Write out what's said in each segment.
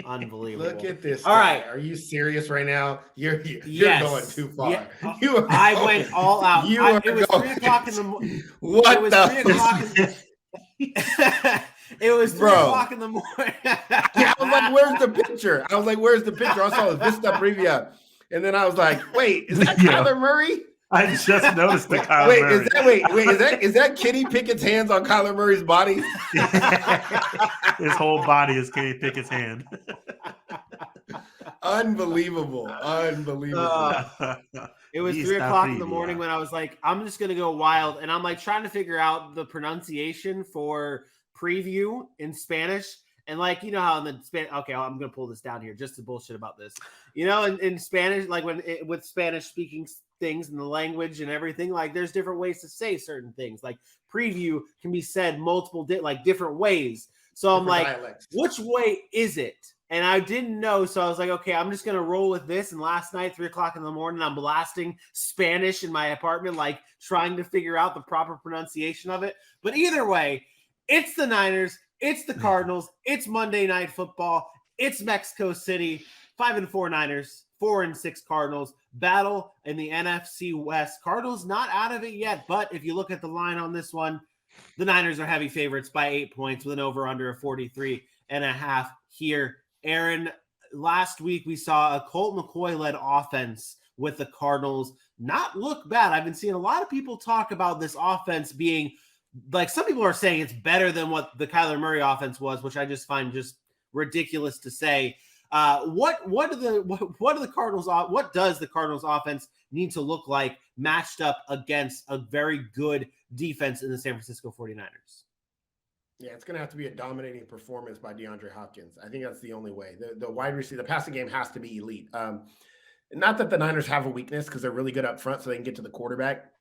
Unbelievable. Look at this. All right. Are you serious right now? You're Yes. going too far. Yeah. I went all out. It was 3 o'clock in the morning. What it was the? 3 o'clock It was 3 o'clock in the morning. I was like, where's the picture? I saw the Vista Previa. And then I was like, wait, is that Kyler Murray? I just noticed the Kyler Murray. Is that Kenny Pickett's hands on Kyler Murray's body? His whole body is Kenny Pickett's hand. Unbelievable. It was 3 o'clock in the morning when I was like, I'm just going to go wild. And I'm like trying to figure out the pronunciation for preview in Spanish. And like, you know how in the Spanish, okay, I'm going to pull this down here just to bullshit about this. You know, in Spanish, like with Spanish speaking things and the language and everything, like there's different ways to say certain things. Like preview can be said multiple different ways. So I'm like, which way is it? And I didn't know. So I was like, okay, I'm just going to roll with this. And last night, 3 o'clock in the morning, I'm blasting Spanish in my apartment, like trying to figure out the proper pronunciation of it. But either way, it's the Niners. It's the Cardinals. It's Monday Night Football. It's Mexico City. 5-4 Niners, 4-6 Cardinals. Battle in the NFC West. Cardinals not out of it yet, but if you look at the line on this one, the Niners are heavy favorites by 8 points with an over-under of 43.5 here. Aaron, last week we saw a Colt McCoy-led offense with the Cardinals not look bad. I've been seeing a lot of people talk about this offense being like, some people are saying it's better than what the Kyler Murray offense was, which I just find just ridiculous to say. What does the Cardinals offense need to look like matched up against a very good defense in the San Francisco 49ers? Yeah, it's going to have to be a dominating performance by DeAndre Hopkins. I think that's the only way. The wide receiver, the passing game has to be elite. Not that the Niners have a weakness because they're really good up front so they can get to the quarterback.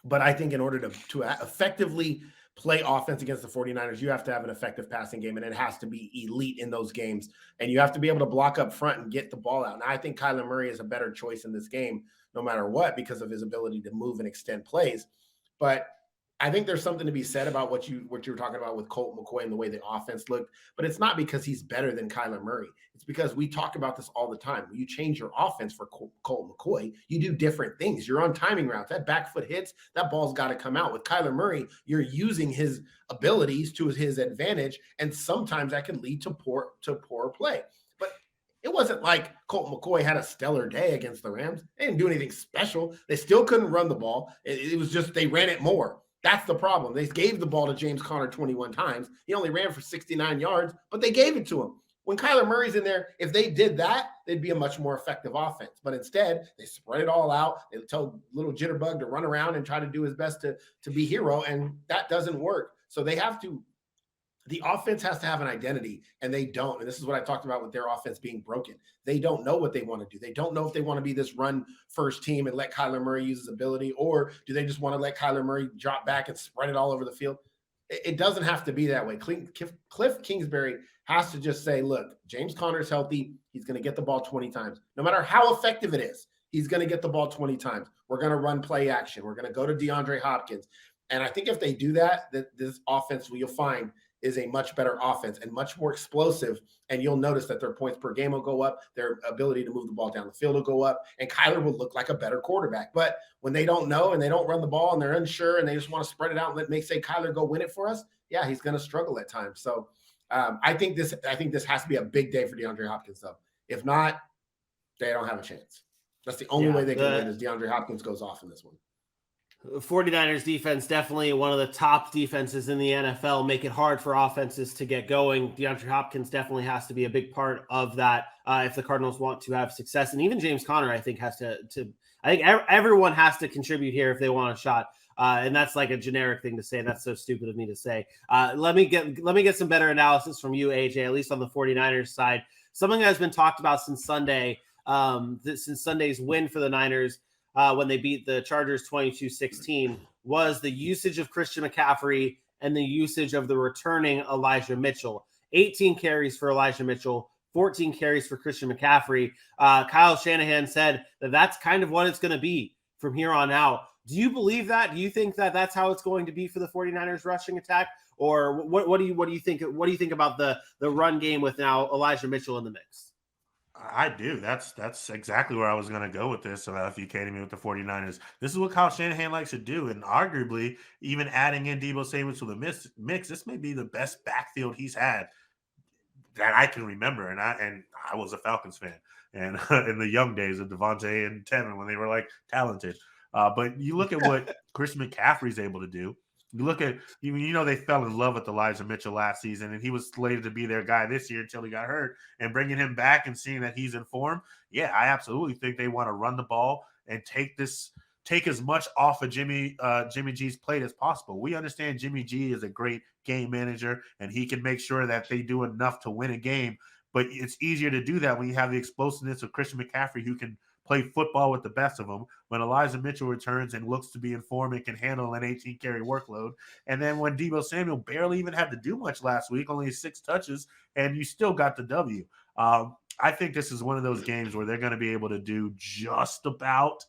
But I think in order to effectively play offense against the 49ers, you have to have an effective passing game, and it has to be elite in those games. And you have to be able to block up front and get the ball out. Now, I think Kyler Murray is a better choice in this game, no matter what, because of his ability to move and extend plays. But I think there's something to be said about what you were talking about with Colt McCoy and the way the offense looked, but it's not because he's better than Kyler Murray. It's because we talk about this all the time. When you change your offense for Colt McCoy, you do different things. You're on timing routes. That back foot hits, that ball's got to come out. With Kyler Murray, you're using his abilities to his advantage, and sometimes that can lead to poor play. But it wasn't like Colt McCoy had a stellar day against the Rams. They didn't do anything special. They still couldn't run the ball. It was just they ran it more. That's the problem. They gave the ball to James Conner 21 times. He only ran for 69 yards, but they gave it to him. When Kyler Murray's in there, if they did that, they'd be a much more effective offense. But instead, they spread it all out. They tell little Jitterbug to run around and try to do his best to be hero, and that doesn't work. So they have to – the offense has to have an identity, and they don't. And this is what I talked about with their offense being broken. They don't know what they want to do. They don't know if they want to be this run-first team and let Kyler Murray use his ability, or do they just want to let Kyler Murray drop back and spread it all over the field? It doesn't have to be that way. Cliff Kingsbury has to just say, look, James Conner's healthy. He's going to get the ball 20 times. No matter how effective it is, he's going to get the ball 20 times. We're going to run play action. We're going to go to DeAndre Hopkins. And I think if they do that, this offense, you'll find, is a much better offense and much more explosive. And you'll notice that their points per game will go up. Their ability to move the ball down the field will go up. And Kyler will look like a better quarterback. But when they don't know and they don't run the ball and they're unsure and they just want to spread it out and say Kyler go win it for us, yeah, he's going to struggle at times. So I think this has to be a big day for DeAndre Hopkins, though. If not, they don't have a chance. That's the only way they can win is DeAndre Hopkins goes off in this one. 49ers defense, definitely one of the top defenses in the NFL, make it hard for offenses to get going. DeAndre Hopkins definitely has to be a big part of that if the Cardinals want to have success. And even James Conner, I think, has to I think everyone has to contribute here if they want a shot. And that's like a generic thing to say. That's so stupid of me to say. Let me get some better analysis from you, AJ, at least on the 49ers side. Something that's been talked about since Sunday, since Sunday's win for the Niners, when they beat the Chargers 22-16, was the usage of Christian McCaffrey and the usage of the returning Elijah Mitchell. 18 carries for Elijah Mitchell, 14 carries for Christian McCaffrey. Kyle Shanahan said that that's kind of what it's going to be from here on out. Do you believe that? Do you think that that's how it's going to be for the 49ers rushing attack? Or what do you think? What do you think about the run game with now Elijah Mitchell in the mix? I do. That's exactly where I was going to go with this. If you came to me with the 49ers, this is what Kyle Shanahan likes to do. And arguably, even adding in Deebo Samuel to the mix, this may be the best backfield he's had that I can remember. And I was a Falcons fan, and in the young days of Devontae and Tevin when they were like talented. But you look at what Christian McCaffrey's able to do. You look at, they fell in love with Elijah Mitchell last season, and he was slated to be their guy this year until he got hurt. And bringing him back and seeing that he's in form, yeah, I absolutely think they want to run the ball and take as much off of Jimmy G's plate as possible. We understand Jimmy G is a great game manager, and he can make sure that they do enough to win a game. But it's easier to do that when you have the explosiveness of Christian McCaffrey, who can play football with the best of them, when Elijah Mitchell returns and looks to be in form and can handle an 18-carry workload. And then when Deebo Samuel barely even had to do much last week, only 6 touches, and you still got the W. I think this is one of those games where they're going to be able to do just about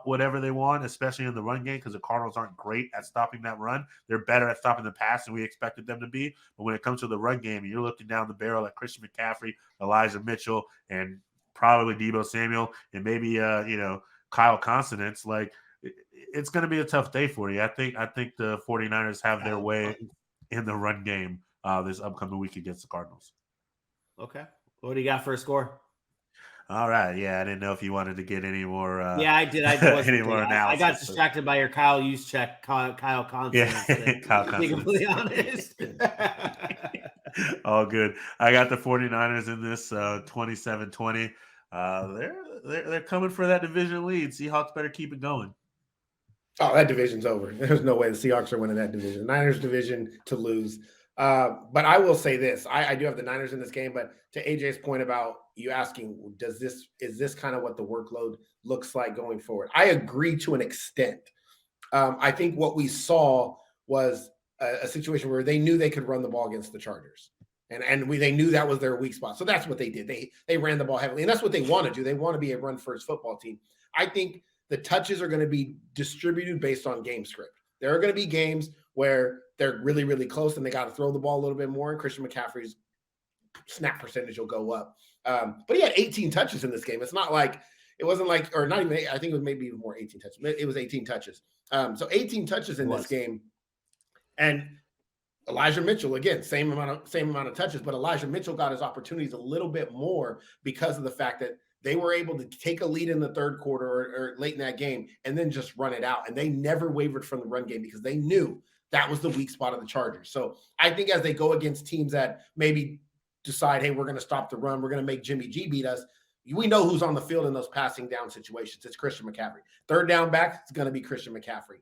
whatever they want, especially in the run game, because the Cardinals aren't great at stopping that run. They're better at stopping the pass than we expected them to be. But when it comes to the run game, you're looking down the barrel at Christian McCaffrey, Elijah Mitchell, and probably Deebo Samuel, and maybe Kyle Consonants. Like, it's going to be a tough day for you. I think the 49ers have their way in the run game this upcoming week against the Cardinals. Okay. What do you got for a score? All right. Yeah, I didn't know if you wanted to get any more. Yeah, I did. Any more analysis. I got distracted by your Kyle Juszczyk, Kyle Consonants. Yeah, Kyle Consonants. To be completely honest. All good. I got the 49ers in this 27-20. They're coming for that division lead. Seahawks better keep it going. Oh, that division's over. There's no way the Seahawks are winning that division. Niners division to lose. But I will say this. I do have the Niners in this game, but to AJ's point about you asking, is this kind of what the workload looks like going forward? I agree to an extent. I think what we saw was a situation where they knew they could run the ball against the Chargers. And they knew that was their weak spot. So that's what they did. They ran the ball heavily. And that's what they want to do. They want to be a run-first football team. I think the touches are going to be distributed based on game script. There are going to be games where they're really, really close and they got to throw the ball a little bit more. And Christian McCaffrey's snap percentage will go up. But he had 18 touches in this game. It's not like – it wasn't like – or not even – I think it was maybe even more 18 touches. It was 18 touches. So 18 touches in this game. And – Elijah Mitchell, again, same amount of touches, but Elijah Mitchell got his opportunities a little bit more because of the fact that they were able to take a lead in the third quarter or late in that game and then just run it out. And they never wavered from the run game because they knew that was the weak spot of the Chargers. So I think as they go against teams that maybe decide, hey, we're going to stop the run, we're going to make Jimmy G beat us, we know who's on the field in those passing down situations. It's Christian McCaffrey. Third down back, it's going to be Christian McCaffrey.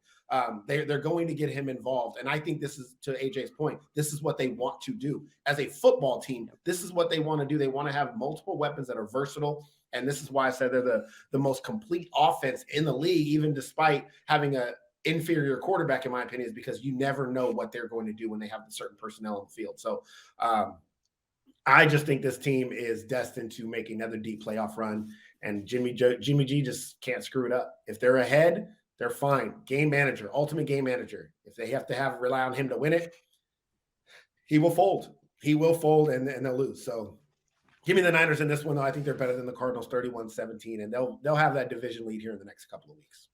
They're going to get him involved. And I think this is, to AJ's point, this is what they want to do. As a football team, this is what they want to do. They want to have multiple weapons that are versatile. And this is why I said they're the most complete offense in the league, even despite having an inferior quarterback, in my opinion, is because you never know what they're going to do when they have certain personnel on the field. So I just think this team is destined to make another deep playoff run. And Jimmy G just can't screw it up. If they're ahead, they're fine. Game manager, ultimate game manager. If they have to rely on him to win it, he will fold. He will fold and they'll lose. So give me the Niners in this one, though. I think they're better than the Cardinals 31-17, and they'll have that division lead here in the next couple of weeks.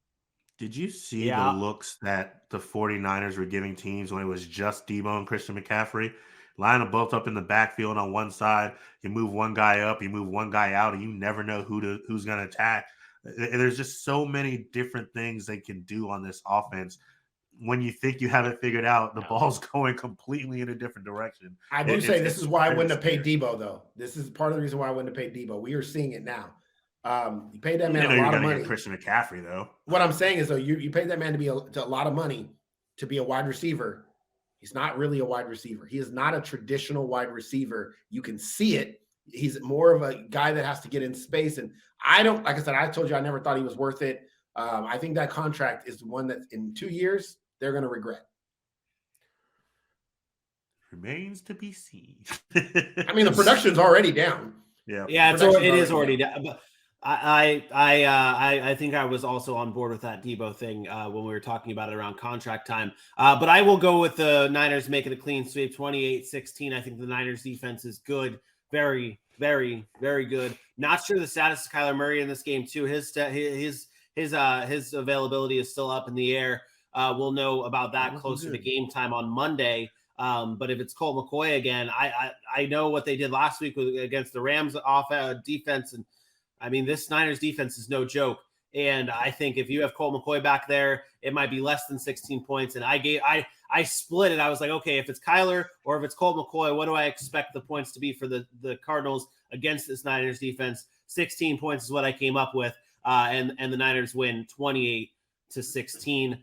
Did you see the looks that the 49ers were giving teams when it was just Deebo and Christian McCaffrey? Line them both up in the backfield on one side. You move one guy up, you move one guy out, and you never know who's going to attack. There's just so many different things they can do on this offense. When you think you have it figured out, the ball's going completely in a different direction. I do say this is why I wouldn't have paid Deebo, though. This is part of the reason why I wouldn't have paid Deebo. We are seeing it now. You paid that man a lot of money. Christian McCaffrey, though. What I'm saying is, though, you paid that man to a lot of money to be a wide receiver. He's not really a wide receiver. He is not a traditional wide receiver. You can see it. He's more of a guy that has to get in space. And like I said, I told you I never thought he was worth it. I think that contract is one that in 2 years, they're going to regret. Remains to be seen. I mean, the production's already down. Yeah, it is already down. I think I was also on board with that Debo thing when we were talking about it around contract time. But I will go with the Niners making a clean sweep, 28-16. I think the Niners defense is good, very, very, very good. Not sure the status of Kyler Murray in this game too. His availability is still up in the air. We'll know about that closer to game time on Monday. But if it's Colt McCoy again, I know what they did last week against the Rams defense, and I mean, this Niners defense is no joke. And I think if you have Colt McCoy back there, it might be less than 16 points. And I split it. I was like, okay, if it's Kyler or if it's Colt McCoy, what do I expect the points to be for the Cardinals against this Niners defense? 16 points is what I came up with. And the Niners win 28-16.